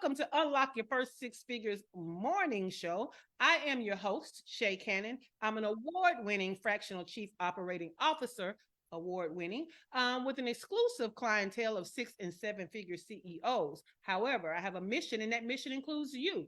welcome to Unlock Your First Six Figures morning show. I am your host, Shay Cannon. I'm an award-winning fractional chief operating officer, award-winning, with an exclusive clientele of 6 and 7 figure CEOs. However, I have a mission, and that mission includes you.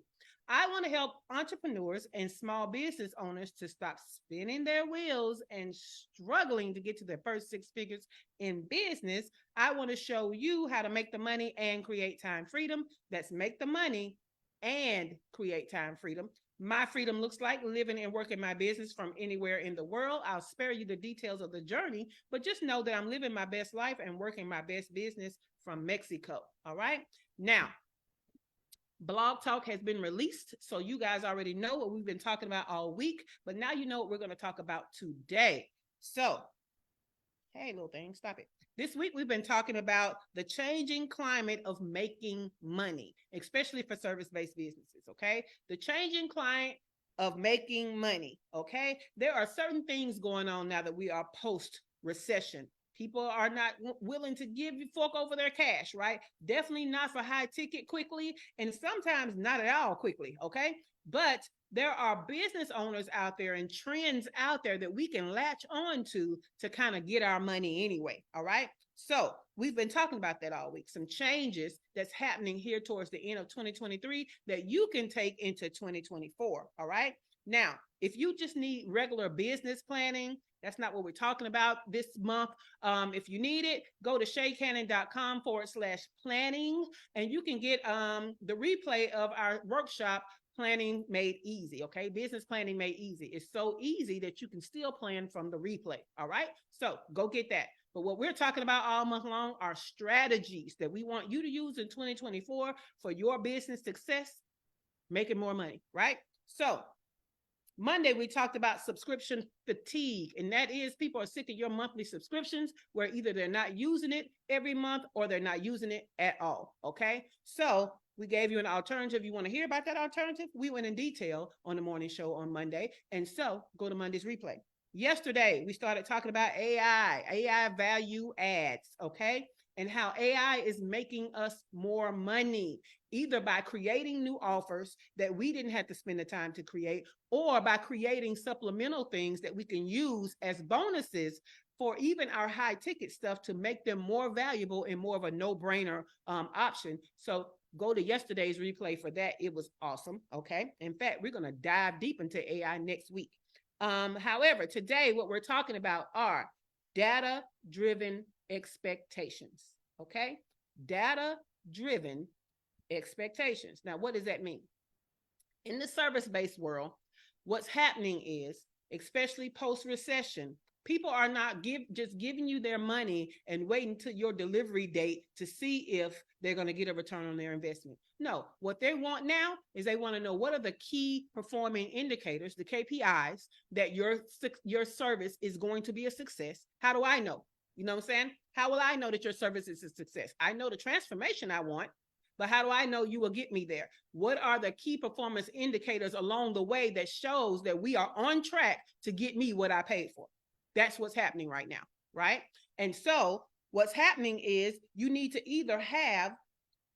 I want to help entrepreneurs and small business owners to stop spinning their wheels and struggling to get to their first six figures in business. I want to show you how to make the money and create time freedom. That's make the money and create time freedom. My freedom looks like living and working my business from anywhere in the world. I'll spare you the details of the journey, but just know that I'm living my best life and working my best business from Mexico. All right. Now, Blog Talk has been released, so you guys already know what we've been talking about all week, but now you know what we're going to talk about today. So, hey, little thing, stop it. This week, we've been talking about the changing climate of making money, especially for service-based businesses, okay? The changing climate of making money, okay? There are certain things going on now that we are post-recession. People are not willing to give you fork over their cash, right? Definitely not for high ticket quickly, and sometimes not at all quickly, okay? But there are business owners out there and trends out there that we can latch on to kind of get our money anyway, all right? So we've been talking about that all week. Some changes that's happening here towards the end of 2023 that you can take into 2024, all right? Now, if you just need regular business planning, that's not what we're talking about this month. If you need it, go to shaycannon.com/planning, and you can get the replay of our workshop, Planning Made Easy, okay? Business Planning Made Easy. It's so easy that you can still plan from the replay, all right? So go get that. But what we're talking about all month long are strategies that we want you to use in 2024 for your business success, making more money, right? So Monday, we talked about subscription fatigue, and that is people are sick of your monthly subscriptions where either they're not using it every month or they're not using it at all, okay? So we gave you an alternative. You want to hear about that alternative? We went in detail on the morning show on Monday, and so go to Monday's replay. Yesterday, we started talking about AI value adds, okay? And how AI is making us more money, either by creating new offers that we didn't have to spend the time to create, or by creating supplemental things that we can use as bonuses for even our high ticket stuff to make them more valuable and more of a no-brainer option. So go to yesterday's replay for that. It was awesome, okay? In fact, we're going to dive deep into AI next week. However, today what we're talking about are data-driven expectations, okay? Data-driven expectations. Now, what does that mean? In the service-based world, what's happening is, especially post-recession, people are not just giving you their money and waiting till your delivery date to see if they're going to get a return on their investment. No, what they want now is they want to know what are the key performing indicators, the KPIs, that your service is going to be a success. How do I know? You know what I'm saying? How will I know that your service is a success? I know the transformation I want, but how do I know you will get me there? What are the key performance indicators along the way that shows that we are on track to get me what I paid for? That's what's happening right now, right? And so what's happening is you need to either have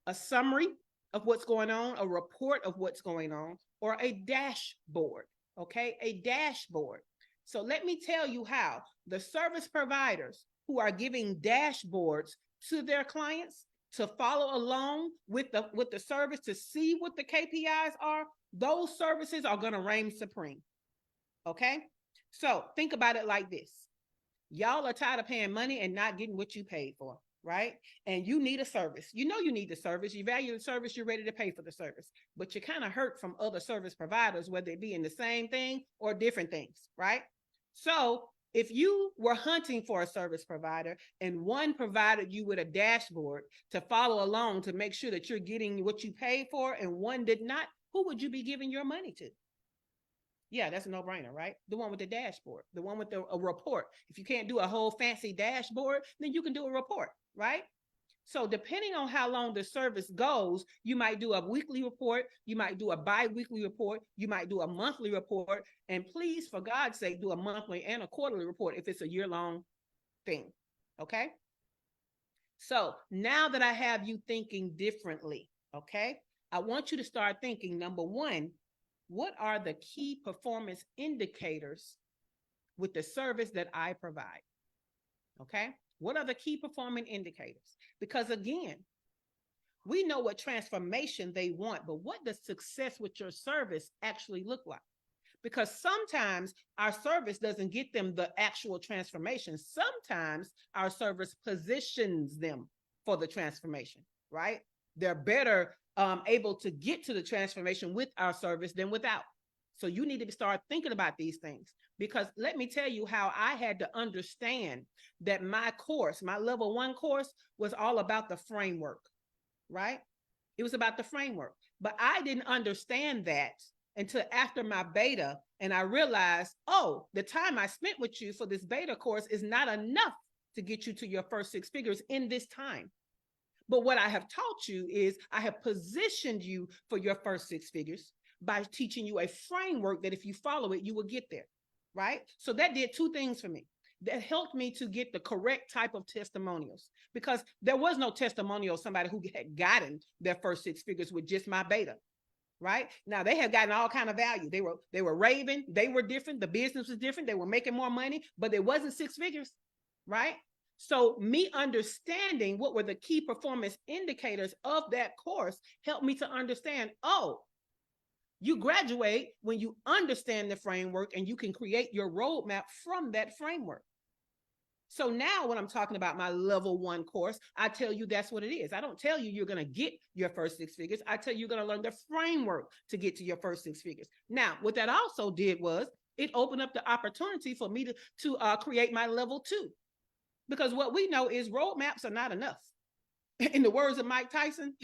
a summary of what's going on, a report of what's going on, or a dashboard, okay? A dashboard. So let me tell you how the service providers who are giving dashboards to their clients to follow along with the service to see what the KPIs are, those services are going to reign supreme, okay? So think about it like this. Y'all are tired of paying money and not getting what you paid for, right? And you need a service. You know you need the service. You value the service. You're ready to pay for the service. But you're kind of hurt from other service providers, whether it be in the same thing or different things, right? So if you were hunting for a service provider and one provided you with a dashboard to follow along to make sure that you're getting what you paid for and one did not, who would you be giving your money to? Yeah, that's a no-brainer, right? The one with the dashboard, the one with a report. If you can't do a whole fancy dashboard, then you can do a report, right? So depending on how long the service goes, you might do a weekly report, you might do a bi-weekly report, you might do a monthly report, and please, for God's sake, do a monthly and a quarterly report if it's a year-long thing, okay? So now that I have you thinking differently, okay, I want you to start thinking, number one, what are the key performance indicators with the service that I provide? Okay. What are the key performance indicators? Because again, we know what transformation they want, but what does success with your service actually look like? Because sometimes our service doesn't get them the actual transformation. Sometimes our service positions them for the transformation, right? They're better able to get to the transformation with our service than without. So you need to start thinking about these things, because let me tell you how I had to understand that my course, my level 1 course, was all about the framework, right? It was about the framework, but I didn't understand that until after my beta. And I realized, oh, the time I spent with you for this beta course is not enough to get you to your first 6 figures in this time. But what I have taught you is I have positioned you for your first 6 figures by teaching you a framework that if you follow it, you will get there, right? So that did 2 things for me. That helped me to get the correct type of testimonials, because there was no testimonial of somebody who had gotten their first 6 figures with just my beta, right? Now they have gotten all kind of value. They were raving, they were different, the business was different, they were making more money, but it wasn't 6 figures, right? So me understanding what were the key performance indicators of that course helped me to understand, oh, you graduate when you understand the framework and you can create your roadmap from that framework. So now when I'm talking about my level 1 course, I tell you that's what it is. I don't tell you you're going to get your first 6 figures. I tell you you're going to learn the framework to get to your first 6 figures. Now, what that also did was it opened up the opportunity for me to create my level 2. Because what we know is roadmaps are not enough. In the words of Mike Tyson,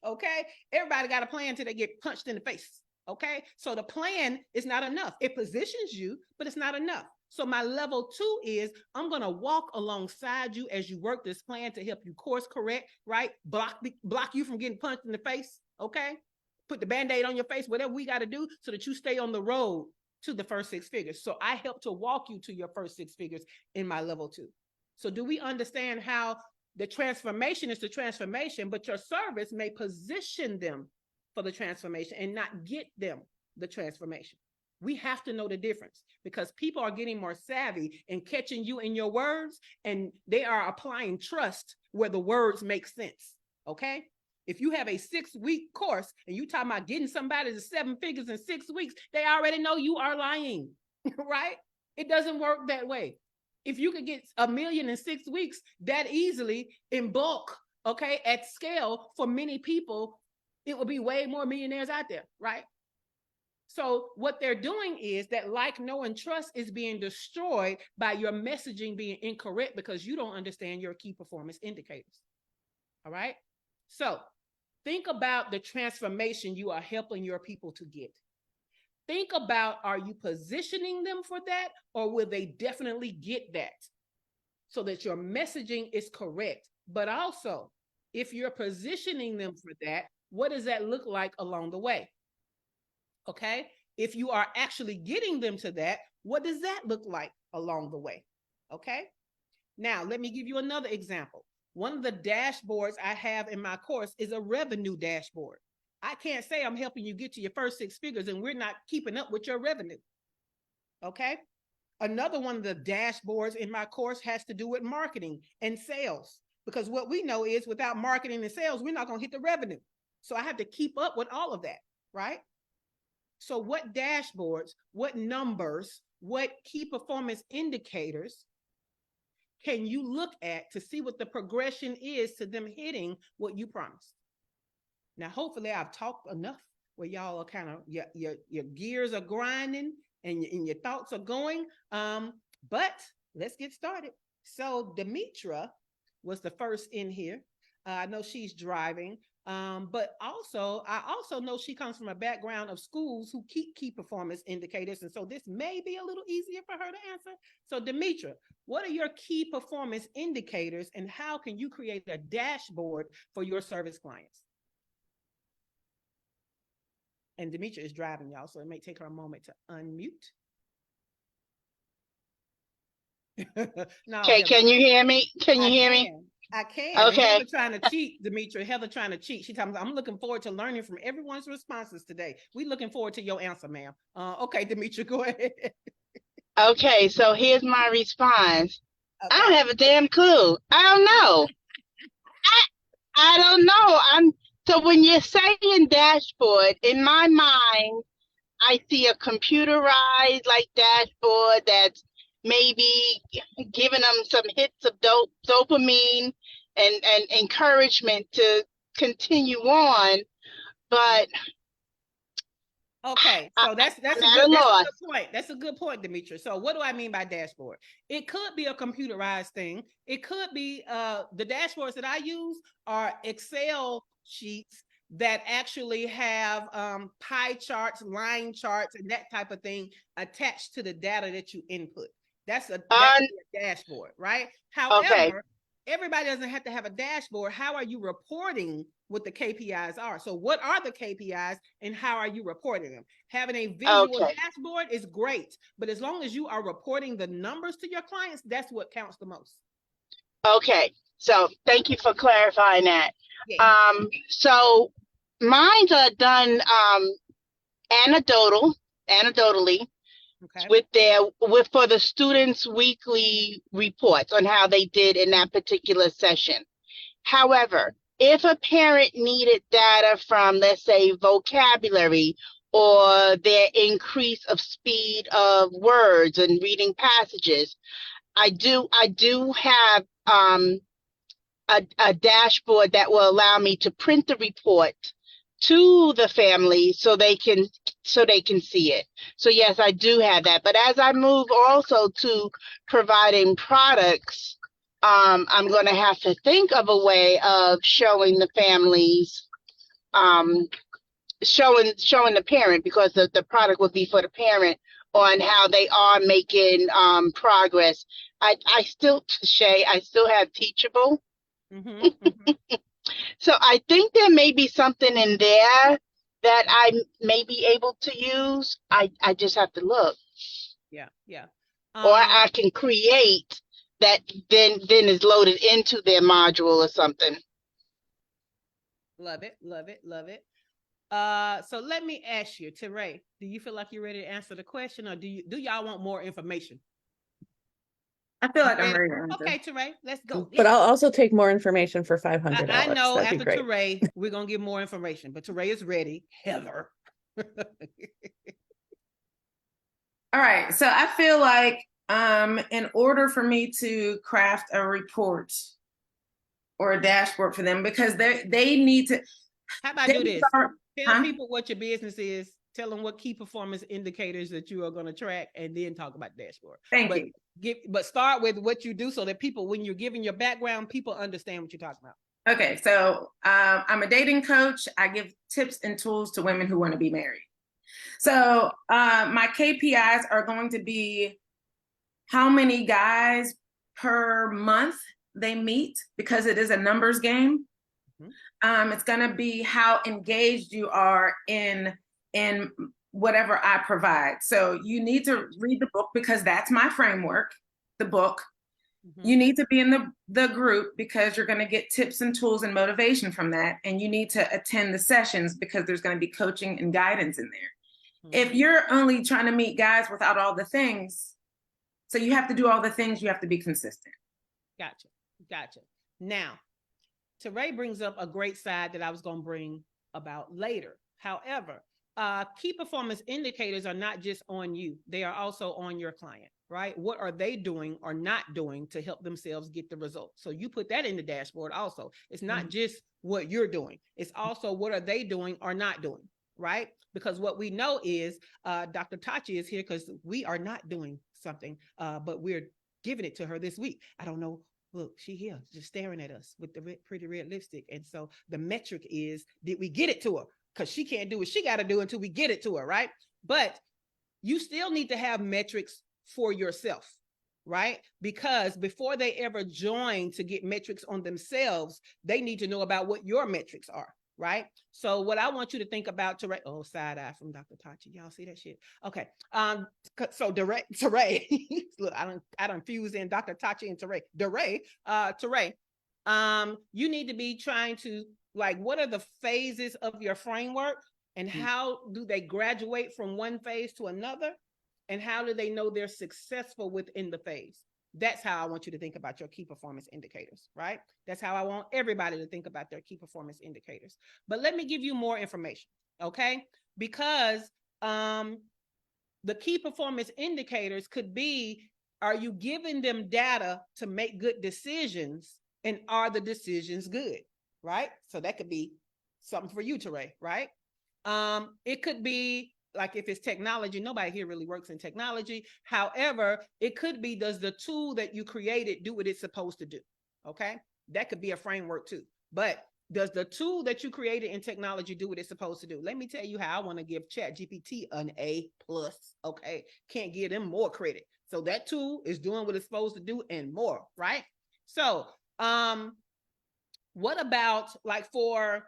okay, everybody got a plan till they get punched in the face. Okay, so the plan is not enough. It positions you, but it's not enough. So my level 2 is I'm going to walk alongside you as you work this plan to help you course correct, right? Block you from getting punched in the face. Okay, put the Band-Aid on your face, whatever we got to do so that you stay on the road to the first 6 figures. So I help to walk you to your first 6 figures in my level 2. So do we understand how the transformation is the transformation, but your service may position them for the transformation and not get them the transformation? We have to know the difference, because people are getting more savvy and catching you in your words, and they are applying trust where the words make sense. Okay. If you have a 6-week course and you talking about getting somebody to 7 figures in 6 weeks, they already know you are lying, right? It doesn't work that way. If you could get $1 million in 6 weeks that easily in bulk, okay, at scale for many people, it would be way more millionaires out there, right? So what they're doing is that like, know, and trust is being destroyed by your messaging being incorrect because you don't understand your key performance indicators. All right. So think about the transformation you are helping your people to get. Think about, are you positioning them for that, or will they definitely get that? So that your messaging is correct. But also, if you're positioning them for that, what does that look like along the way? Okay. If you are actually getting them to that, what does that look like along the way? Okay. Now, let me give you another example. One of the dashboards I have in my course is a revenue dashboard. I can't say I'm helping you get to your first 6 figures and we're not keeping up with your revenue. Okay. Another one of the dashboards in my course has to do with marketing and sales, because what we know is without marketing and sales, we're not going to hit the revenue. So I have to keep up with all of that. Right. So what dashboards, what numbers, what key performance indicators can you look at to see what the progression is to them hitting what you promised? Now, hopefully I've talked enough where y'all are kind of, your gears are grinding and your thoughts are going. But let's get started. So Demetra was the first in here. I know she's driving, but also I also know she comes from a background of schools who keep key performance indicators. And so this may be a little easier for her to answer. So Demetra, what are your key performance indicators and how can you create a dashboard for your service clients? And Demetra is driving, y'all, so it may take her a moment to unmute. No, okay, can you hear me? Can you hear me? I can. And Okay. Heather trying to cheat, Demetria. Heather trying to cheat. She tells me, I'm looking forward to learning from everyone's responses today. We looking forward to your answer, ma'am. Okay, Demetria, go ahead. Okay, so here's my response. I don't Okay. have a damn clue. I don't know. I don't know. So when you're saying dashboard, in my mind, I see a computerized like dashboard that's maybe giving them some hits of dopamine and encouragement to continue on. But Okay, so that's I'm a at good a loss. point. That's a good point, Demetria. So what do I mean by dashboard? It could be a computerized thing. It could be the dashboards that I use are Excel sheets that actually have pie charts, line charts, and that type of thing attached to the data that you input. That could be a dashboard, right? Okay. However, everybody doesn't have to have a dashboard. How are you reporting what the KPIs are? So what are the KPIs and how are you reporting them? Having a visual dashboard is great, but as long as you are reporting the numbers to your clients, that's what counts the most. Okay. So thank you for clarifying that. Yeah. So mines are done anecdotally. Okay. For the students' weekly reports on how they did in that particular session. However, if a parent needed data from, let's say, vocabulary or their increase of speed of words and reading passages, I do have a dashboard that will allow me to print the report to the family so they can see it. So yes, I do have that. But as I move also to providing products, I'm going to have to think of a way of showing the families, showing the parent, because the product would be for the parent, on how they are making progress. I still have Teachable. Mm-hmm, mm-hmm. So I think there may be something in there that I may be able to use. I just have to look. Yeah. Or I can create that then is loaded into their module or something. Love it. So let me ask you, Teray, do you feel like you're ready to answer the question, or do y'all want more information? I feel like I'm ready to answer. Okay, Teray, let's go. But I'll also take more information for $500. I know. That'd after Teray, we're gonna get more information, but Teray is ready. Heather. All right. So I feel like in order for me to craft a report or a dashboard for them, because they need to. How about do this? Tell people what your business is. Tell them what key performance indicators that you are going to track, and then talk about dashboard. Thank you. But start with what you do so that people, when you're giving your background, people understand what you're talking about. Okay, so I'm a dating coach. I give tips and tools to women who want to be married. So my KPIs are going to be how many guys per month they meet, because it is a numbers game. Mm-hmm. It's going to be how engaged you are in whatever I provide. So you need to read the book, because that's my framework, the book. Mm-hmm. You need to be in the group, because you're going to get tips and tools and motivation from that. And you need to attend the sessions, because there's going to be coaching and guidance in there. Mm-hmm. If you're only trying to meet guys without all the things, so you have to do all the things, you have to be consistent. Gotcha. Now, Teray brings up a great side that I was going to bring about later. However, key performance indicators are not just on you. They are also on your client, right? What are they doing or not doing to help themselves get the results? So you put that in the dashboard also. It's not mm-hmm. just what you're doing. It's also what are they doing or not doing, right? Because what we know is Dr. Tachi is here because we are not doing something, but we're giving it to her this week. I don't know. Look, she here just staring at us with the pretty red lipstick. And so the metric is, did we get it to her? Because she can't do what she got to do until we get it to her, right? But you still need to have metrics for yourself, right? Because before they ever join to get metrics on themselves, they need to know about what your metrics are, right? So what I want you to think about, Teray, oh, side eye from Dr. Tachi. Y'all see that shit? Okay. So Teray, look, I don't fuse in Dr. Tachi and Teray. Teray, You need to be trying to, like, what are the phases of your framework and how do they graduate from one phase to another? And how do they know they're successful within the phase? That's how I want you to think about your key performance indicators, right? That's how I want everybody to think about their key performance indicators. But let me give you more information, okay? Because the key performance indicators could be, are you giving them data to make good decisions, and are the decisions good, right? So that could be something for you, Teray, right? It could be like, if it's technology, nobody here really works in technology. However, it could be, does the tool that you created do what it's supposed to do? Okay, that could be a framework too. But does the tool that you created in technology do what it's supposed to do? Let me tell you how I want to give ChatGPT an A+. Okay, can't give them more credit. So that tool is doing what it's supposed to do and more, right? So, what about, like, for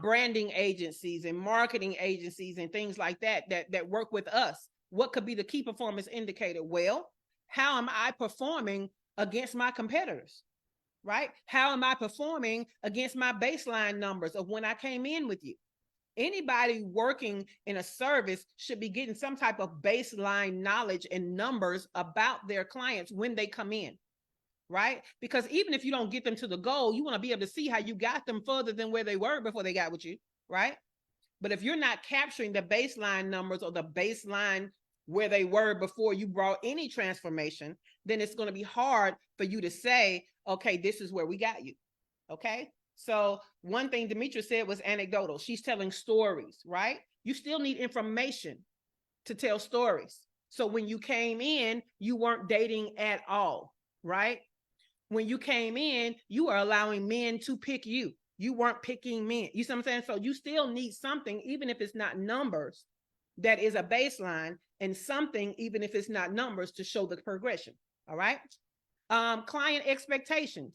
branding agencies and marketing agencies and things like that work with us? What could be the key performance indicator? Well, how am I performing against my competitors, right? How am I performing against my baseline numbers of when I came in with you? Anybody working in a service should be getting some type of baseline knowledge and numbers about their clients when they come in, right? Because even if you don't get them to the goal, you want to be able to see how you got them further than where they were before they got with you, right? But if you're not capturing the baseline numbers or the baseline where they were before you brought any transformation, then it's going to be hard for you to say, okay, this is where we got you. Okay. So one thing Demetra said was anecdotal. She's telling stories, right? You still need information to tell stories. So when you came in, you weren't dating at all, right? When you came in, you were allowing men to pick you. You weren't picking men. You see what I'm saying? So you still need something, even if it's not numbers, that is a baseline, and something, even if it's not numbers, to show the progression. All right. Client expectations.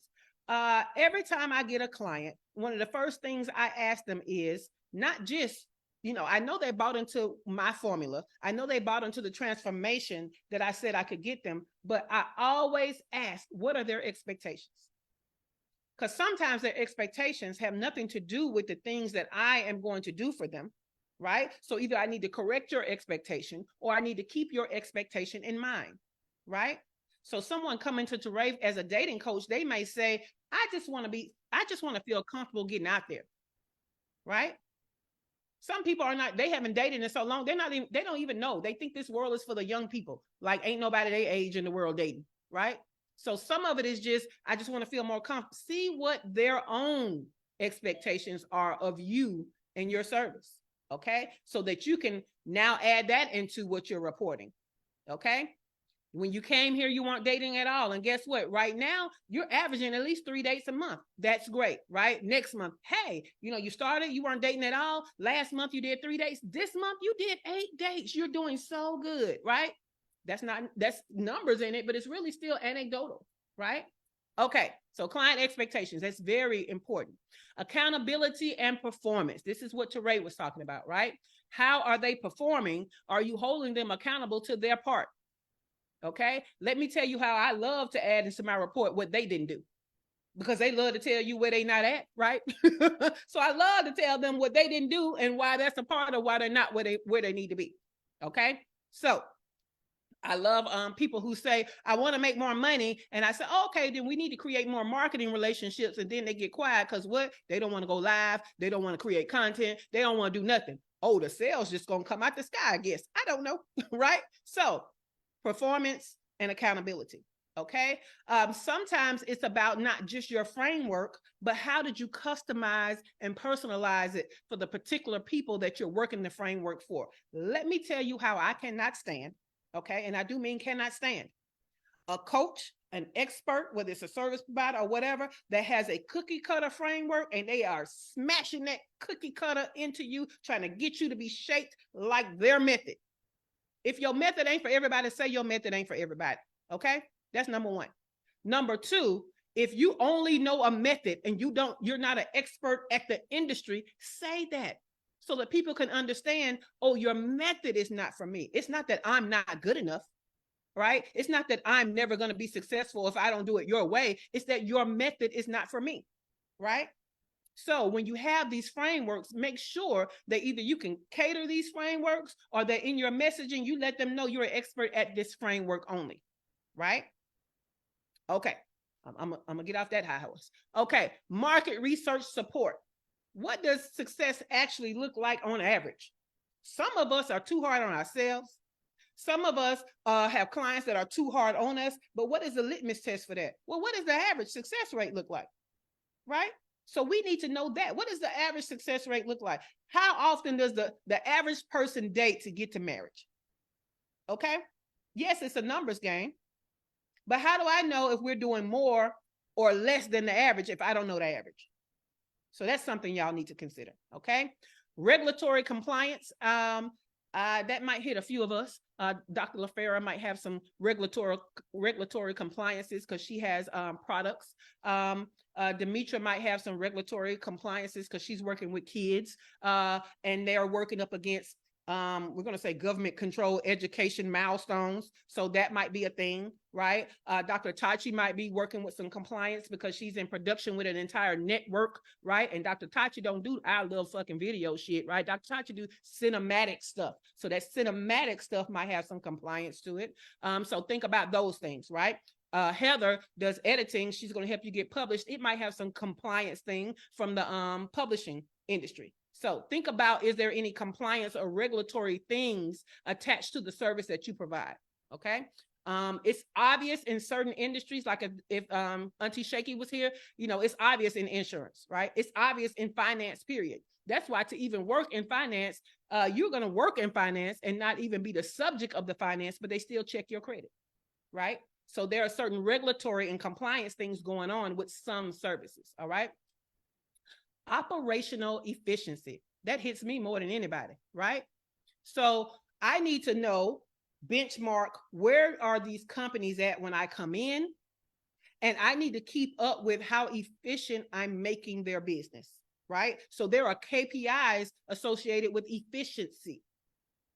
Every time I get a client, one of the first things I ask them is not just, I know they bought into my formula. I know they bought into the transformation that I said I could get them, but I always ask, what are their expectations? Because sometimes their expectations have nothing to do with the things that I am going to do for them, right? So either I need to correct your expectation or I need to keep your expectation in mind, right? So someone coming to Teray as a dating coach, they may say, I just want to feel comfortable getting out there, right? Some people are not, they haven't dated in so long, they don't even know. They think this world is for the young people. Like, ain't nobody their age in the world dating, right? So some of it is just, I just want to feel more comfortable. See what their own expectations are of you and your service, okay? So that you can now add that into what you're reporting, okay? When you came here, you weren't dating at all. And guess what? Right now, you're averaging at least 3 dates a month. That's great, right? Next month, hey, you started, you weren't dating at all. Last month, you did 3 dates. This month, you did 8 dates. You're doing so good, right? That's numbers in it, but it's really still anecdotal, right? Okay, so client expectations, that's very important. Accountability and performance. This is what Teray was talking about, right? How are they performing? Are you holding them accountable to their part? Okay, let me tell you how I love to add into my report what they didn't do, because they love to tell you where they not at, right? So I love to tell them what they didn't do and why that's a part of why they're not where they need to be. Okay, so I love people who say, I want to make more money. And I say, okay, then we need to create more marketing relationships. And then they get quiet because what? They don't want to go live. They don't want to create content. They don't want to do nothing. Oh, the sales just going to come out the sky, I guess. I don't know, right? So performance and accountability. Okay. Sometimes it's about not just your framework, but how did you customize and personalize it for the particular people that you're working the framework for? Let me tell you how I cannot stand. Okay. And I do mean cannot stand a coach, an expert, whether it's a service provider or whatever, that has a cookie cutter framework and they are smashing that cookie cutter into you, trying to get you to be shaped like their method. If your method ain't for everybody, say your method ain't for everybody. Okay. That's number one. Number two, if you only know a method and you're not an expert at the industry, say that so that people can understand, oh, your method is not for me. It's not that I'm not good enough. right? It's not that I'm never going to be successful if I don't do it your way. It's that your method is not for me, right? So when you have these frameworks, make sure that either you can cater these frameworks or that in your messaging, you let them know you're an expert at this framework only, right? Okay, I'm gonna get off that high horse. Okay, market research support. What does success actually look like on average? Some of us are too hard on ourselves. Some of us have clients that are too hard on us, but what is the litmus test for that? Well, what does the average success rate look like, right? So we need to know that. What does the average success rate look like? How often does the average person date to get to marriage? Okay. Yes, it's a numbers game, but how do I know if we're doing more or less than the average if I don't know the average? So that's something y'all need to consider. Okay. Regulatory compliance. That might hit a few of us. Dr. LaFera might have some regulatory compliances because she has products. Demetra might have some regulatory compliances because she's working with kids and they're working up against, we're going to say government control education milestones. So that might be a thing, right? Dr. Tachi might be working with some compliance because she's in production with an entire network, right? And Dr. Tachi don't do our little fucking video shit, right? Dr. Tachi do cinematic stuff. So that cinematic stuff might have some compliance to it. So think about those things, right? Heather does editing. She's going to help you get published. It might have some compliance thing from the publishing industry. So think about, is there any compliance or regulatory things attached to the service that you provide? Okay. It's obvious in certain industries, like if Auntie Shaky was here, you know, it's obvious in insurance, right? It's obvious in finance, period. That's why to even work in finance, you're going to work in finance and not even be the subject of the finance, but they still check your credit, right? So there are certain regulatory and compliance things going on with some services, all right? Operational efficiency. That hits me more than anybody, right? So I need to know, benchmark, where are these companies at when I come in? And I need to keep up with how efficient I'm making their business, right? So there are KPIs associated with efficiency.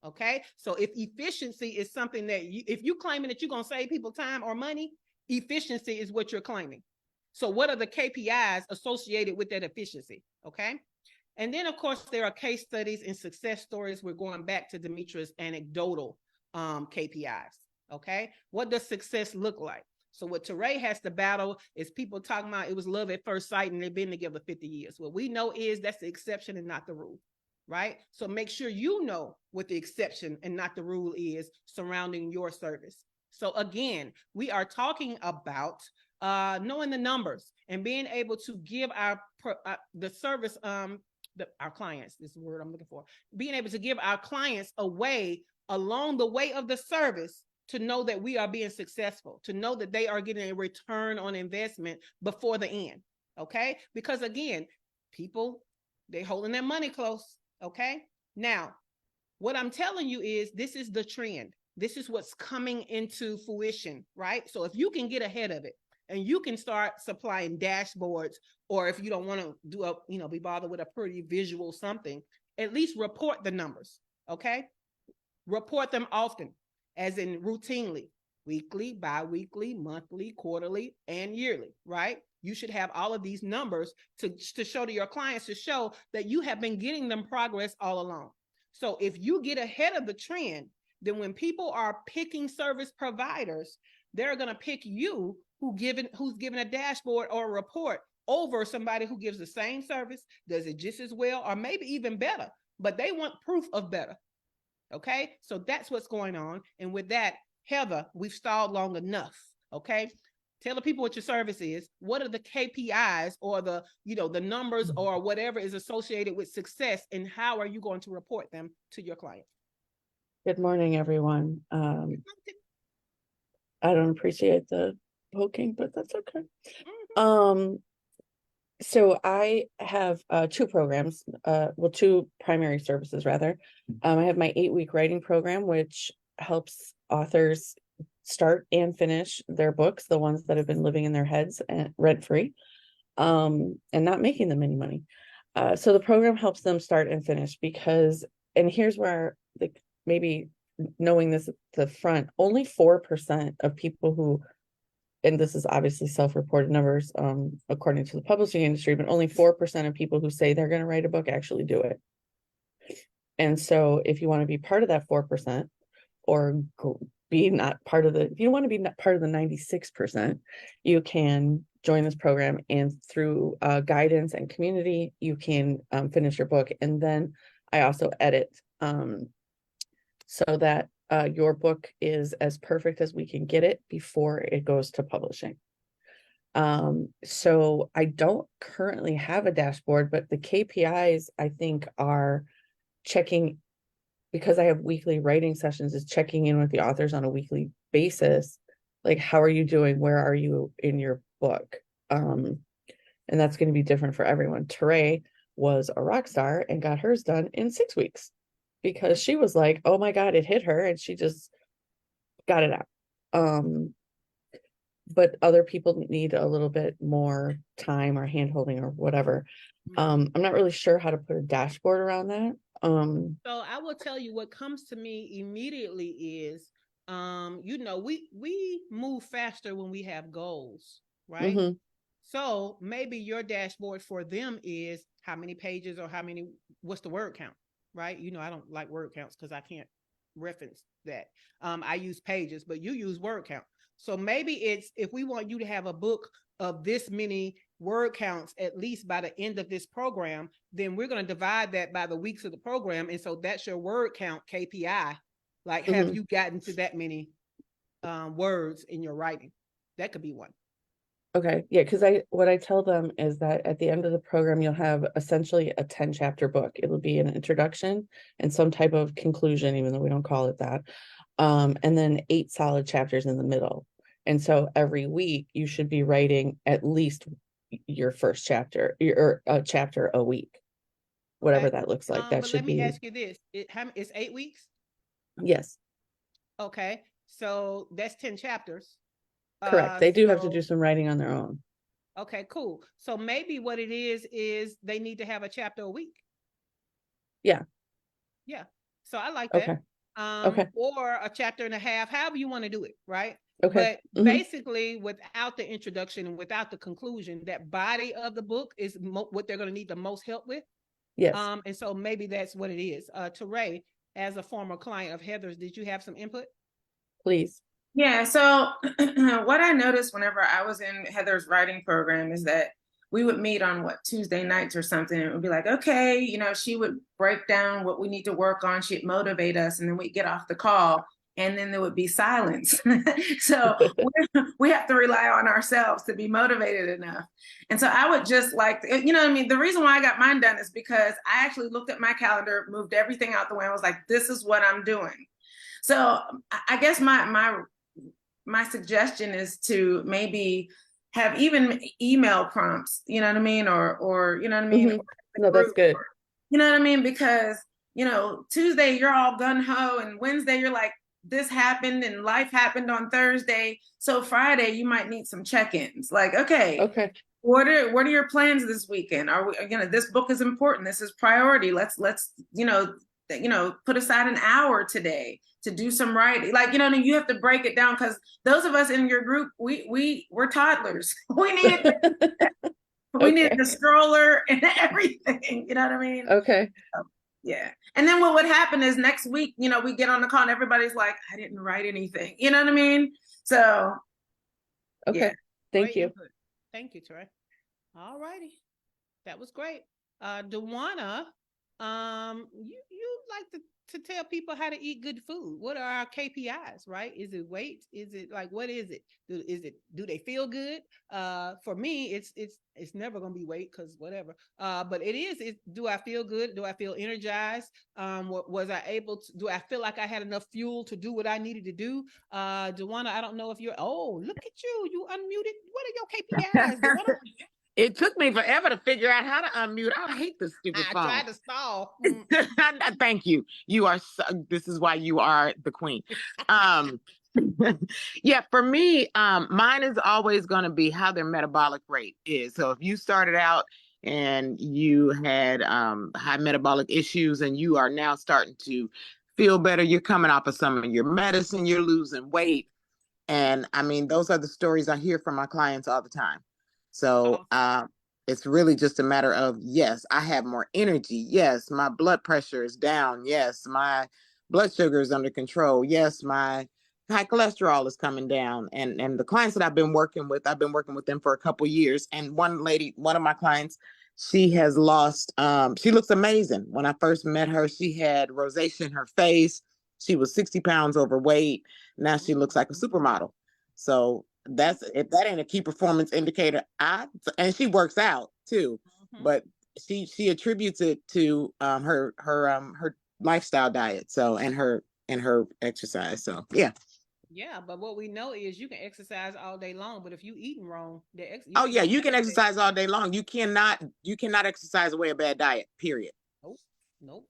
Okay, so if efficiency is something that if you're claiming that you're going to save people time or money, efficiency is what you're claiming. So what are the KPIs associated with that efficiency? Okay, and then of course there are case studies and success stories. We're going back to Demetra's anecdotal KPIs. Okay, what does success look like? So what Teray has to battle is people talking about it was love at first sight and they've been together 50 years. What we know is that's the exception and not the rule. Right? So make sure you know what the exception and not the rule is surrounding your service. So again, we are talking about knowing the numbers and being able to give the service, our clients, this is the word I'm looking for, being able to give our clients a way along the way of the service to know that we are being successful, to know that they are getting a return on investment before the end. Okay? Because again, people, they're holding their money close. Okay. Now, what I'm telling you is this is the trend. This is what's coming into fruition, right? So if you can get ahead of it and you can start supplying dashboards, or if you don't want to do be bothered with a pretty visual something, at least report the numbers. Okay. Report them often, as in routinely, weekly, bi-weekly, monthly, quarterly, and yearly, right? You should have all of these numbers to show to your clients, to show that you have been getting them progress all along. So if you get ahead of the trend, then when people are picking service providers, they're going to pick you who's given a dashboard or a report over somebody who gives the same service, does it just as well, or maybe even better, but they want proof of better. Okay, so that's what's going on. And with that, Heather, we've stalled long enough. Okay, tell the people what your service is. What are the KPIs or the numbers or whatever is associated with success, and how are you going to report them to your client? Good morning, everyone. I don't appreciate the poking, but that's okay. Mm-hmm. So I have two programs, two primary services rather. I have my 8-week writing program, which helps authors start and finish their books, the ones that have been living in their heads and rent-free, and not making them any money. So the program helps them start and finish and here's where maybe knowing this at the front, only 4% of people who, and this is obviously self-reported numbers, according to the publishing industry, but only 4% of people who say they're going to write a book actually do it. And so if you want to be part of that 4%, or be not part of the, if you want to be not part of the 96%, you can join this program, and through guidance and community, you can finish your book. And then I also edit so that your book is as perfect as we can get it before it goes to publishing. So I don't currently have a dashboard, but the KPIs I think are checking, because I have weekly writing sessions, is checking in with the authors on a weekly basis. Like, how are you doing? Where are you in your book? And that's going to be different for everyone. Teray was a rock star and got hers done in 6 weeks because she was like, oh my God, it hit her, and she just got it out. But other people need a little bit more time or hand holding or whatever. I'm not really sure how to put a dashboard around that. So I will tell you what comes to me immediately is, we move faster when we have goals, right? Mm-hmm. So maybe your dashboard for them is how many pages or what's the word count, right? I don't like word counts because I can't reference that. I use pages, but you use word count. So maybe it's, if we want you to have a book of this many word counts, at least by the end of this program, then we're going to divide that by the weeks of the program. And so that's your word count KPI. Like, have you gotten to that many words in your writing? That could be one. Okay. Yeah. Because what I tell them is that at the end of the program, you'll have essentially a 10-chapter book. It'll be an introduction and some type of conclusion, even though we don't call it that. And then 8 solid chapters in the middle. And so every week you should be writing at least your first chapter, or a chapter a week, whatever that looks like. That but should let me be. ask you this. It's 8 weeks? Yes. Okay. So that's 10 chapters. Correct. They do have to do some writing on their own. Okay, cool. So maybe what it is they need to have a chapter a week. Yeah. Yeah. So I like that. Okay. Okay. Or a chapter and a half, however you want to do it, right? Okay. But basically, without the introduction and without the conclusion, that body of the book is what they're going to need the most help with. Yes. And so maybe that's what it is. Teray, as a former client of Heather's, did you have some input? Please. Yeah, so what I noticed whenever I was in Heather's writing program is that we would meet on Tuesday nights or something. It would be like, okay, she would break down what we need to work on. She'd motivate us, and then we'd get off the call, and then there would be silence. So we have to rely on ourselves to be motivated enough. And so I would just like, the reason why I got mine done is because I actually looked at my calendar, moved everything out the way. I was like, this is what I'm doing. So I guess my suggestion is to maybe have even email prompts, you know what I mean? Or you know what I mean? Mm-hmm. No, that's good. You know what I mean? Because, Tuesday you're all gun ho, and Wednesday you're like, this happened and life happened on Thursday. So Friday you might need some check-ins. Like, okay. What are your plans this weekend? Are we, this book is important. This is priority. Let's put aside an hour today to do some writing. Like, you have to break it down, because those of us in your group, we're toddlers. We needed the stroller and everything. You know what I mean? Okay. So, yeah. And then what would happen is next week, we get on the call and everybody's like, I didn't write anything. You know what I mean? So okay. Yeah. Thank you. Input. Thank you, Teray. All righty. That was great. Dewana, you like to tell people how to eat good food. What are our KPIs, right? Is it weight? Is it like, what is it? Do they feel good? For me, it's never gonna be weight, because whatever. But do I feel good? Do I feel energized? Was I able to, do I feel like I had enough fuel to do what I needed to do? Dewana, I don't know if look at you unmuted. What are your KPIs, Dewana? It took me forever to figure out how to unmute. I hate this stupid phone. I tried to stall. Thank you. This is why you are the queen. Yeah, for me, mine is always going to be how their metabolic rate is. So if you started out and you had high metabolic issues and you are now starting to feel better. You're coming off of some of your medicine, you're losing weight. And I mean, those are the stories I hear from my clients all the time. So Awesome. it's really just a matter of, yes, I have more energy. Yes, my blood pressure is down. Yes, my blood sugar is under control. Yes, my high cholesterol is coming down. And the clients that I've been working with them for a couple years. And one of my clients, she has lost, she looks amazing. When I first met her, she had rosacea in her face. She was 60 pounds overweight. Now she looks like a supermodel. So that's, if that ain't a key performance indicator, and she works out too, but she attributes it to her lifestyle diet, so and her exercise. So yeah. Yeah, but what we know is you can exercise all day long, but if you eating wrong, you Oh can yeah, go you can manifest. exercise all day long. You cannot exercise away a bad diet, period. Nope, nope.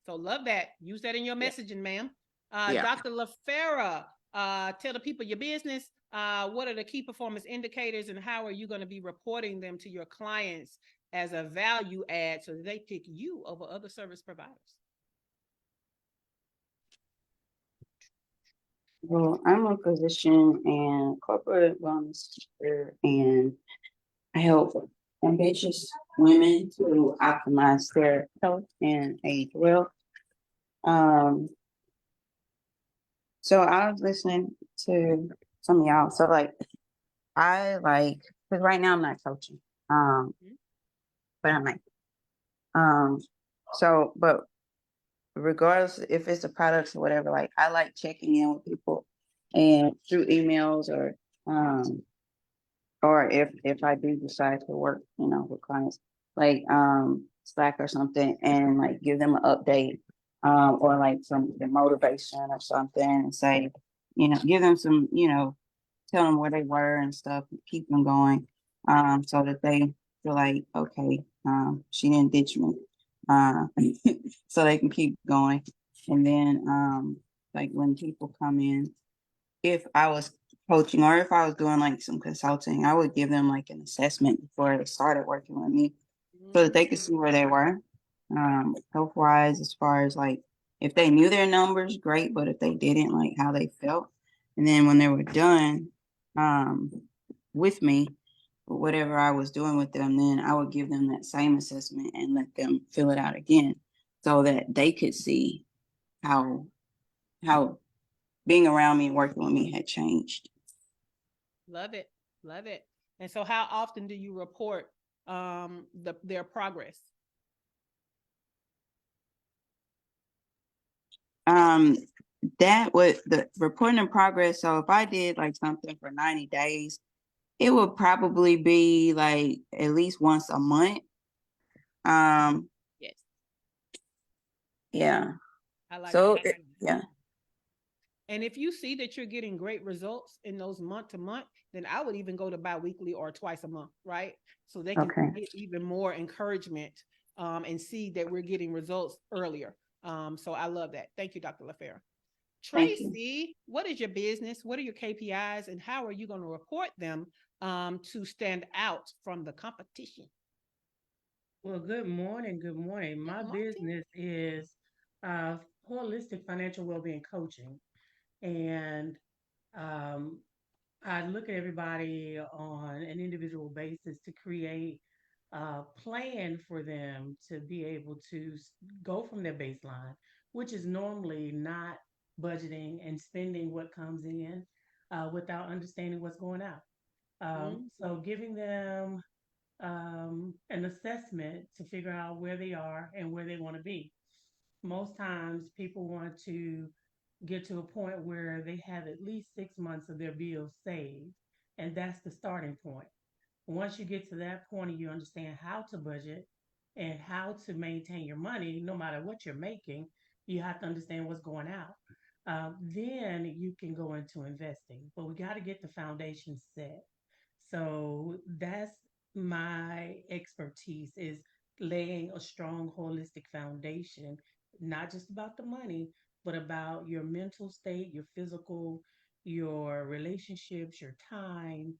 So love that. Use that in your Yeah. messaging, ma'am. Yeah. Dr. LaFera, tell the people your business. What are the key performance indicators, and how are you going to be reporting them to your clients as a value add so that they pick you over other service providers? Well, I'm a physician and corporate wellness teacher, and I help ambitious women to optimize their health and age well. Um, so I was listening to some of y'all. So because right now I'm not coaching. But I might. Um, but regardless if it's the products or whatever, like I like checking in with people and through emails or if I do decide to work, with clients, like Slack or something, and like give them an update, or like some motivation or something, and say, give them some, tell them where they were and stuff, keep them going, so that they feel like, okay, she didn't ditch me, uh, so they can keep going. And then like when people come in, if I was coaching or if I was doing like some consulting, I would give them like an assessment before they started working with me so that they could see where they were, health wise, as far as like if they knew their numbers, great, but if they didn't, like how they felt. And then when they were done with me, whatever I was doing with them, then I would give them that same assessment and let them fill it out again so that they could see how being around me and working with me had changed. Love it. Love it. And so how often do you report their progress? That would the reporting in progress. So if I did like something for 90 days, it would probably be like at least once a month. Yes. Yeah. I like So that. yeah. And if you see that you're getting great results in those month to month, then I would even go to biweekly or twice a month, right? So they can Okay. get even more encouragement and see that we're getting results earlier. So I love that. Thank you, Dr. LaFera. Thank you. Tracy, what is your business? What are your KPIs, and how are you going to report them to stand out from the competition? Well, good morning. Good morning. My Good morning. business is uh, holistic financial well-being coaching, and um, I look at everybody on an individual basis to create a plan for them to be able to go from their baseline, which is normally not budgeting and spending what comes in without understanding what's going out. So giving them an assessment to figure out where they are and where they want to be. Most times, people want to get to a point where they have at least 6 months of their bills saved, and that's the starting point. Once you get to that point and you understand how to budget and how to maintain your money, no matter what you're making, you have to understand what's going out. Then you can go into investing, but we got to get the foundation set. So that's my expertise is laying a strong holistic foundation, not just about the money, but about your mental state, your physical, your relationships, your time,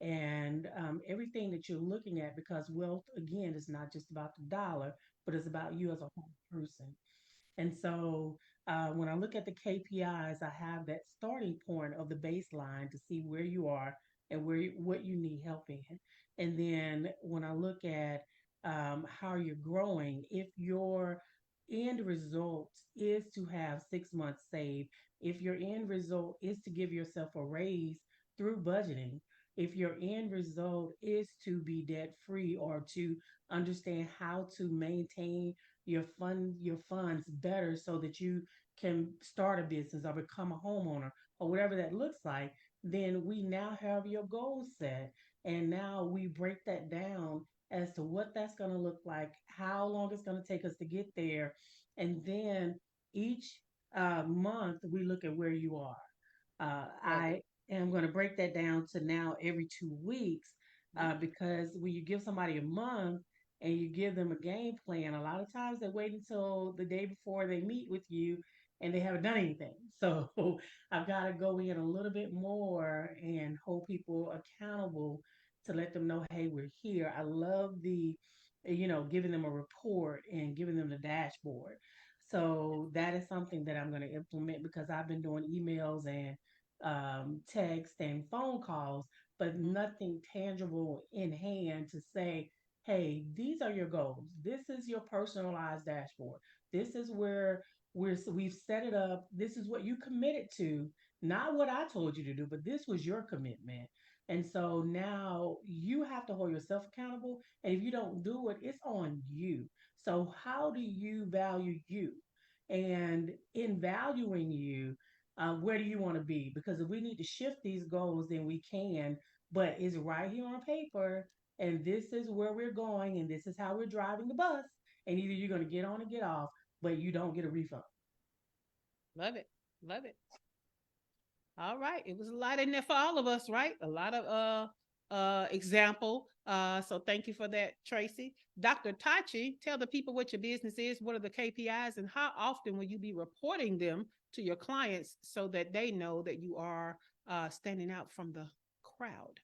and everything that you're looking at. Because wealth, again, is not just about the dollar, but it's about you as a whole person. And so when I look at the KPIs, I have that starting point of the baseline to see where you are and what you need help in. And then when I look at how you're growing, if your end result is to have 6 months saved, if your end result is to give yourself a raise through budgeting, if your end result is to be debt free or to understand how to maintain your funds better so that you can start a business or become a homeowner or whatever that looks like, then we now have your goals set. And now we break that down as to what that's going to look like, how long it's going to take us to get there. And then each month we look at where you are. I am going to break that down to now every 2 weeks because when you give somebody a month and you give them a game plan, a lot of times they wait until the day before they meet with you and they haven't done anything. So I've got to go in a little bit more and hold people accountable to let them know, hey, we're here. I love giving them a report and giving them the dashboard. So that is something that I'm going to implement because I've been doing emails and text and phone calls, but nothing tangible in hand to say, hey, these are your goals. This is your personalized dashboard. This is where we've set it up. This is what you committed to, not what I told you to do, but this was your commitment. And so now you have to hold yourself accountable. And if you don't do it, it's on you. So how do you value you? And in valuing you, where do you want to be? Because if we need to shift these goals, then we can. But it's right here on paper, and this is where we're going, and this is how we're driving the bus. And either you're going to get on or get off, but you don't get a refund. Love it. Love it. All right. It was a lot in there for all of us, right? A lot of example. So thank you for that, Tracy. Dr. Tachi, tell the people what your business is, what are the KPIs, and how often will you be reporting them to your clients so that they know that you are standing out from the crowd?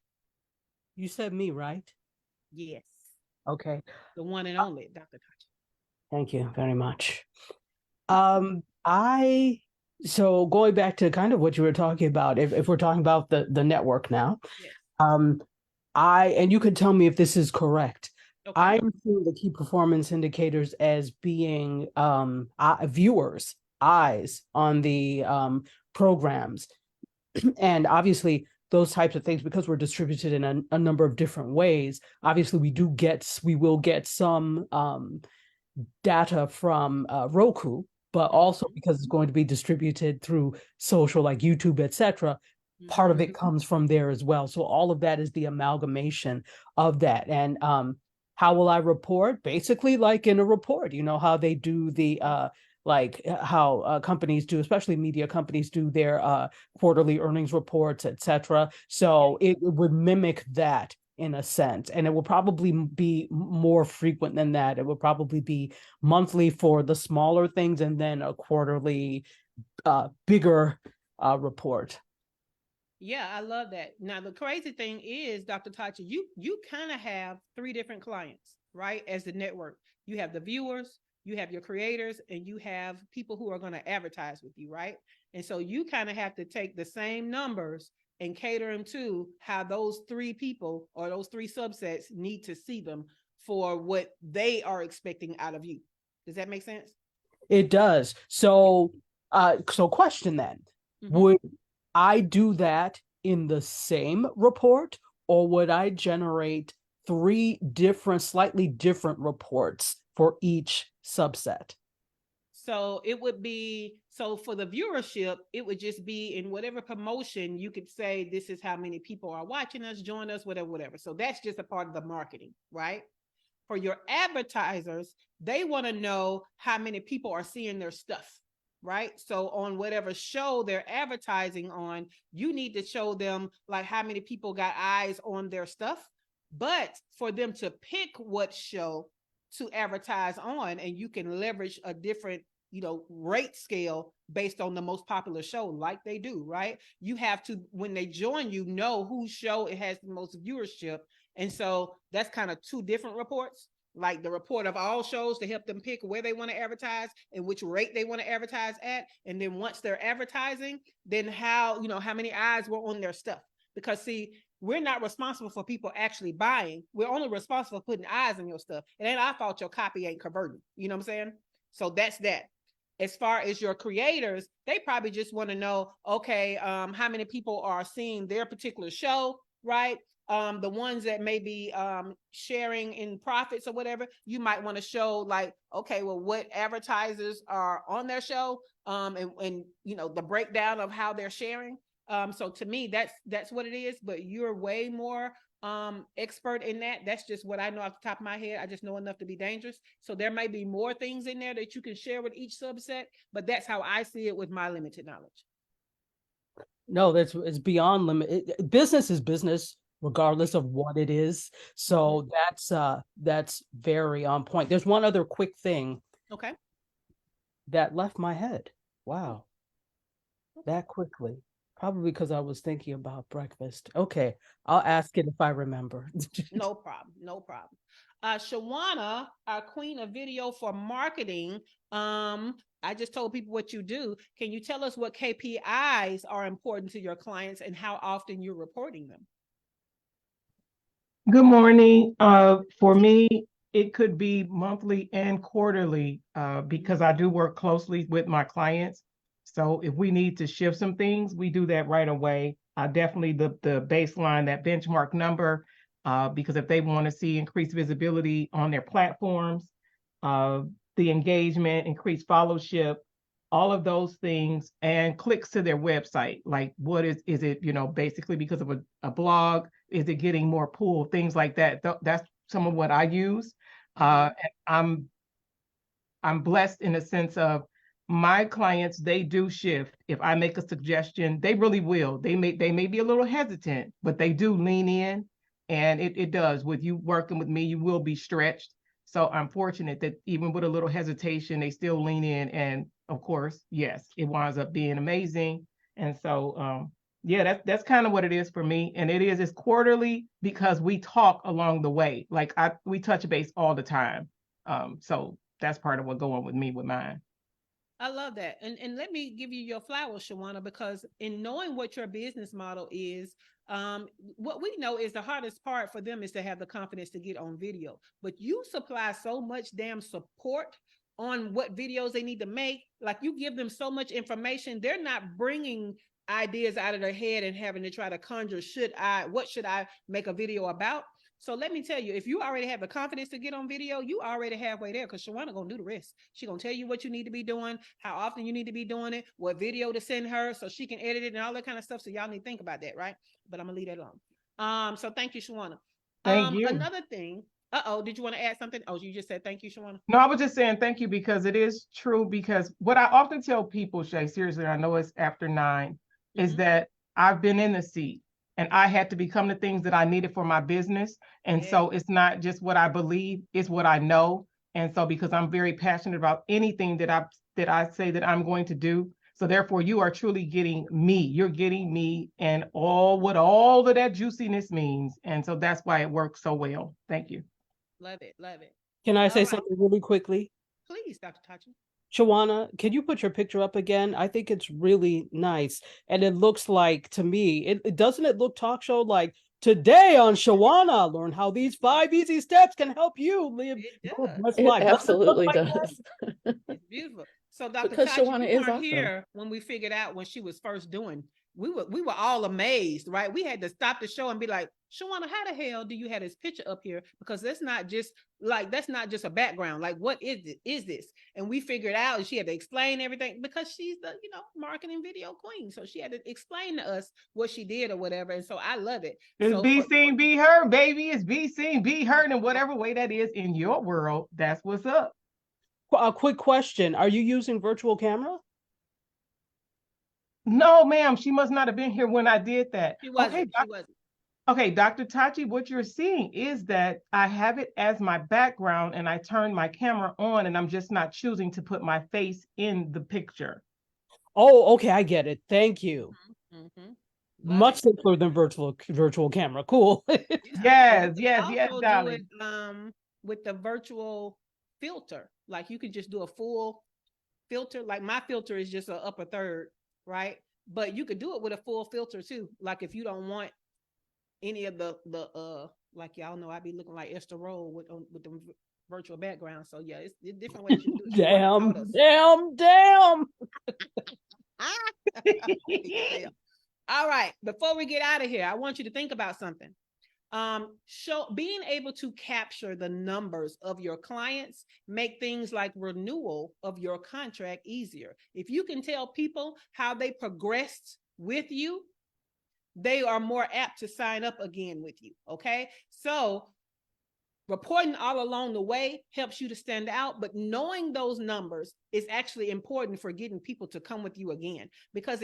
You said me, right? Yes. Okay. The one and only, Dr. Tachi. Thank you very much. So going back to kind of what you were talking about, if we're talking about the network now, Yes. and you could tell me if this is correct. Okay. I'm seeing the key performance indicators as being viewers' eyes on the programs. And obviously those types of things, because we're distributed in a number of different ways, obviously we will get some data from Roku, but also because it's going to be distributed through social like YouTube, etc. Part of it comes from there as well. So all of that is the amalgamation of that. And how will I report? Basically, like in a report, you know, how they do the how companies do, especially media companies do their quarterly earnings reports, etc. So it would mimic that in a sense, and it will probably be more frequent than that. It will probably be monthly for the smaller things and then a quarterly bigger report. Yeah, I love that. Now, the crazy thing is, Dr. Tachi, you kind of have three different clients, right? As the network, you have the viewers, you have your creators, and you have people who are going to advertise with you, right? And so you kind of have to take the same numbers and cater them to how those three people or those three subsets need to see them for what they are expecting out of you. Does that make sense? It does. So question then, would I do that in the same report, or would I generate three different, slightly different reports for each subset? So it would be, so for the viewership, it would just be in whatever promotion you could say, this is how many people are watching us, join us, whatever, whatever. So that's just a part of the marketing, right? For your advertisers, they want to know how many people are seeing their stuff, right? So on whatever show they're advertising on, you need to show them like how many people got eyes on their stuff. But for them to pick what show to advertise on, and you can leverage a different rate scale based on the most popular show, like they do, right? You have to, when they join, know whose show it has the most viewership. And so that's kind of two different reports. like the report of all shows to help them pick where they want to advertise and which rate they want to advertise at. And then once they're advertising, then how many eyes were on their stuff. Because see, we're not responsible for people actually buying. We're only responsible for putting eyes on your stuff. It ain't our fault your copy ain't converting. You know what I'm saying? So that's that. As far as your creators, they probably just want to know, okay, how many people are seeing their particular show, right? The ones that may be sharing in profits or whatever, you might want to show like, okay, well, what advertisers are on their show, and the breakdown of how they're sharing. So to me, that's what it is. But you're way more expert in that. That's just what I know off the top of my head. I just know enough to be dangerous. So there may be more things in there that you can share with each subset, but that's how I see it with my limited knowledge. No, it's beyond limit. Business is business, regardless of what it is. So that's very on point. There's one other quick thing. Okay. That left my head. Wow. That quickly. Probably because I was thinking about breakfast. Okay, I'll ask it if I remember. No problem. No problem. Shawana, our queen of video for marketing. I just told people what you do. Can you tell us what KPIs are important to your clients and how often you're reporting them? Good morning. For me, it could be monthly and quarterly because I do work closely with my clients. So if we need to shift some things, we do that right away. Definitely the baseline, that benchmark number, because if they want to see increased visibility on their platforms, the engagement, increased followership, all of those things, and clicks to their website. Like what is it, basically because of a blog, is it getting more pull, things like that. That's some of what I use. And I'm blessed in the sense of my clients, they do shift. If I make a suggestion, they really will. They may be a little hesitant, but they do lean in, and it does. With you working with me, you will be stretched. So I'm fortunate that even with a little hesitation, they still lean in. And of course, yes, it winds up being amazing. And so, that's kind of what it is for me. And it's quarterly because we talk along the way. Like we touch base all the time. So that's part of what going on with me with mine. I love that. And let me give you your flowers, Shawana, because in knowing what your business model is, what we know is the hardest part for them is to have the confidence to get on video. But you supply so much damn support on what videos they need to make. Like you give them so much information. They're not bringing ideas out of their head and having to try to conjure, what should I make a video about? So let me tell you, if you already have the confidence to get on video, you already halfway there, because Shawana gonna do the rest. She gonna tell you what you need to be doing, how often you need to be doing it, what video to send her so she can edit it and all that kind of stuff. So y'all need to think about that, right? But I'm gonna leave that alone. So thank you, Shawana. Thank you. Another thing. Did you want to add something? Oh, you just said thank you, Shawana. No, I was just saying thank you because it is true. Because what I often tell people, Shay, seriously, I know it's after 9, is that I've been in the seat. And I had to become the things that I needed for my business. And so it's not just what I believe, it's what I know. And so because I'm very passionate about anything that I say that I'm going to do. So therefore you are truly getting me. You're getting me and all of that juiciness means. And so that's why it works so well. Thank you. Love it. Love it. Can I say something really quickly? Please, Dr. Tachi. Shawana, can you put your picture up again? I think it's really nice. And it looks like, to me, it doesn't it look talk show like, today on Shawana, learn how these 5 easy steps can help you live your best life. It absolutely does. It's beautiful. So Dr. Because Tachi, Shawana you is weren't awesome. here when we figured out when she was first doing. We were all amazed, right? We had to stop the show and be like, Shawana, how the hell do you have this picture up here? Because that's not just a background. Like, what is this? And we figured out, and she had to explain everything because she's the, marketing video queen. So she had to explain to us what she did or whatever. And so I love it. It's be seen, be heard, baby. It's be seen, be heard in whatever way that is in your world. That's what's up. A quick question. Are you using virtual camera? No, ma'am. She must not have been here when I did that. She wasn't. Okay, Dr. Tachi, what you're seeing is that I have it as my background and I turn my camera on and I'm just not choosing to put my face in the picture. Oh, okay, I get it. Thank you. Mm-hmm. Much simpler than virtual camera. Cool. Yes, darling. with the virtual filter. Like you can just do a full filter. Like my filter is just an upper third, right? But you could do it with a full filter too. Like if you don't want any of the like y'all know I be looking like Esther Roll with the virtual background. So yeah, it's different ways you can do it. Damn. All right, before we get out of here, I want you to think about something. Being able to capture the numbers of your clients make things like renewal of your contract easier. If you can tell people how they progressed with you, they are more apt to sign up again with you. Okay, so reporting all along the way helps you to stand out, but knowing those numbers is actually important for getting people to come with you again, because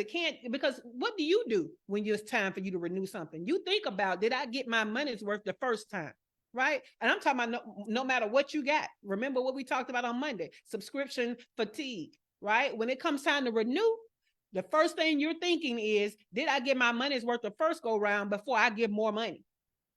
what do you do when it's time for you to renew something? You think about, did I get my money's worth the first time? Right? And I'm talking about no matter what you got. Remember what we talked about on Monday, subscription fatigue, right? When it comes time to renew, the first thing you're thinking is, did I get my money's worth the first go round before I give more money?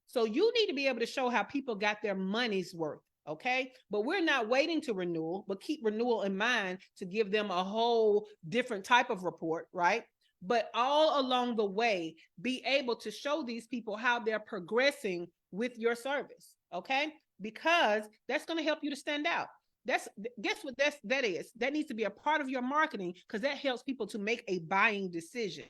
So you need to be able to show how people got their money's worth, okay? But we're not waiting to renewal, but keep renewal in mind to give them a whole different type of report, right? But all along the way, be able to show these people how they're progressing with your service, okay? Because that's going to help you to stand out. Guess what that is? That needs to be a part of your marketing, because that helps people to make a buying decision.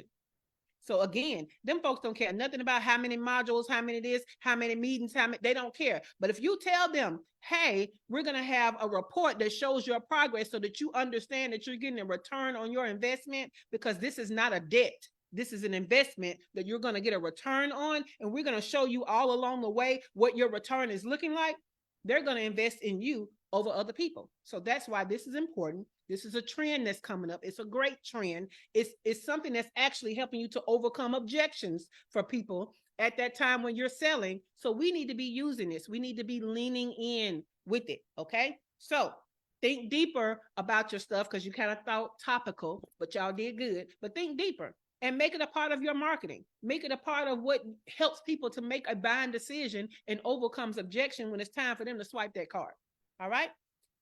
So again, them folks don't care nothing about how many modules, how many this, how many meetings, they don't care. But if you tell them, hey, we're going to have a report that shows your progress so that you understand that you're getting a return on your investment, because this is not a debt. This is an investment that you're going to get a return on. And we're going to show you all along the way what your return is looking like. They're going to invest in you over other people. So that's why this is important. This is a trend that's coming up. It's a great trend. It's something that's actually helping you to overcome objections for people at that time when you're selling. So we need to be using this. We need to be leaning in with it. Okay. So think deeper about your stuff, because you kind of thought topical, but y'all did good. But think deeper and make it a part of your marketing. Make it a part of what helps people to make a buying decision and overcomes objection when it's time for them to swipe that card. All right.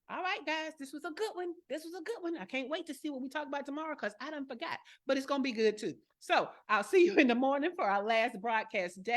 All right, guys, this was a good one. I can't wait to see what we talk about tomorrow, because I done forgot, but it's going to be good too. So I'll see you in the morning for our last broadcast day.